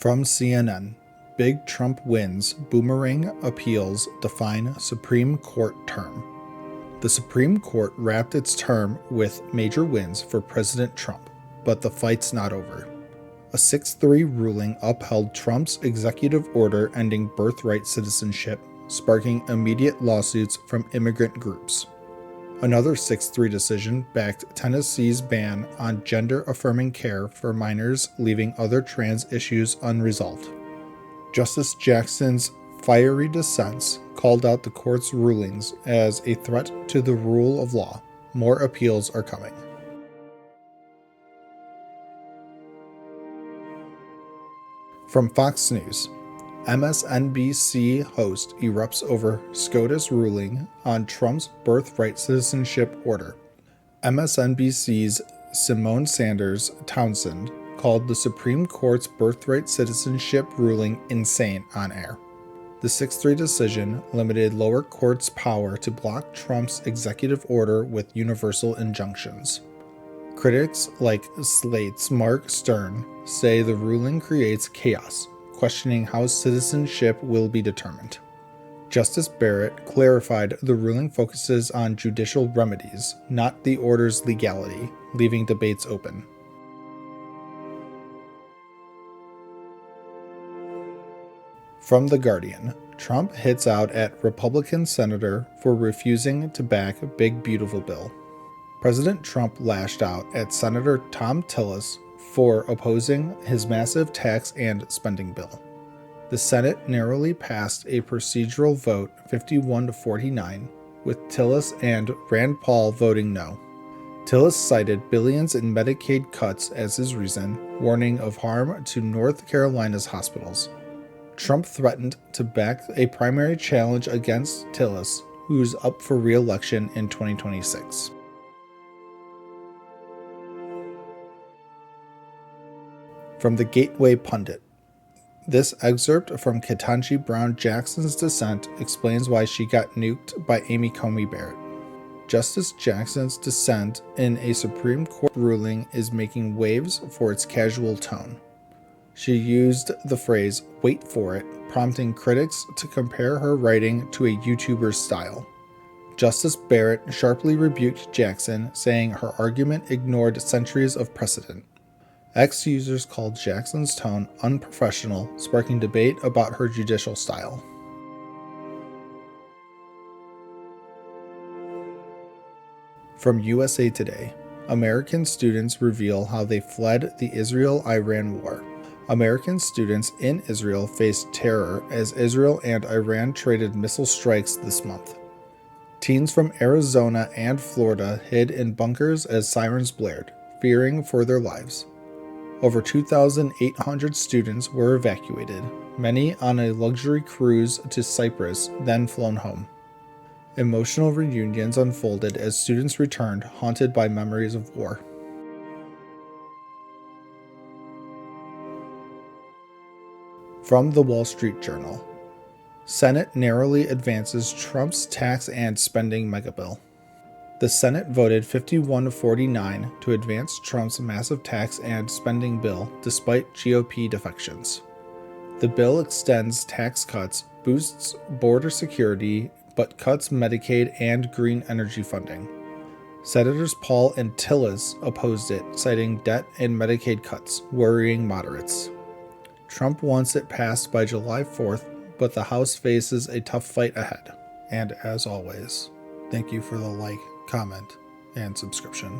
From CNN, Big Trump wins, boomerang appeals define Supreme Court term. The Supreme Court wrapped its term with major wins for President Trump, but the fight's not over. A 6-3 ruling upheld Trump's executive order ending birthright citizenship, sparking immediate lawsuits from immigrant groups. Another 6-3 decision backed Tennessee's ban on gender-affirming care for minors, leaving other trans issues unresolved. Justice Jackson's fiery dissents called out the court's rulings as a threat to the rule of law. More appeals are coming. From Fox News, MSNBC host erupts over SCOTUS ruling on Trump's birthright citizenship order. MSNBC's Simone Sanders Townsend called the Supreme Court's birthright citizenship ruling insane on air. The 6-3 decision limited lower courts' power to block Trump's executive order with universal injunctions. Critics like Slate's Mark Stern say the ruling creates chaos, questioning how citizenship will be determined. Justice Barrett clarified the ruling focuses on judicial remedies, not the order's legality, leaving debates open. From The Guardian, Trump hits out at Republican senator for refusing to back Big Beautiful Bill. President Trump lashed out at Senator Thom Tillis for opposing his massive tax and spending bill. The Senate narrowly passed a procedural vote 51-49, with Tillis and Rand Paul voting no. Tillis cited billions in Medicaid cuts as his reason, warning of harm to North Carolina's hospitals. Trump threatened to back a primary challenge against Tillis, who's up for re-election in 2026. From the Gateway Pundit, this excerpt from Ketanji Brown Jackson's dissent explains why she got nuked by Amy Coney Barrett. Justice Jackson's dissent in a Supreme Court ruling is making waves for its casual tone. She used the phrase, "wait for it," prompting critics to compare her writing to a YouTuber's style. Justice Barrett sharply rebuked Jackson, saying her argument ignored centuries of precedent. X users called Jackson's tone unprofessional, sparking debate about her judicial style. From USA Today, American students reveal how they fled the Israel-Iran war. American students in Israel faced terror as Israel and Iran traded missile strikes this month. Teens from Arizona and Florida hid in bunkers as sirens blared, fearing for their lives. Over 2,800 students were evacuated, many on a luxury cruise to Cyprus, then flown home. Emotional reunions unfolded as students returned, haunted by memories of war. From The Wall Street Journal, Senate narrowly advances Trump's tax and spending megabill. The Senate voted 51-49 to advance Trump's massive tax and spending bill despite GOP defections. The bill extends tax cuts, boosts border security, but cuts Medicaid and green energy funding. Senators Paul and Tillis opposed it, citing debt and Medicaid cuts, worrying moderates. Trump wants it passed by July 4th, but the House faces a tough fight ahead. And as always, thank you for the like, comment, and subscription.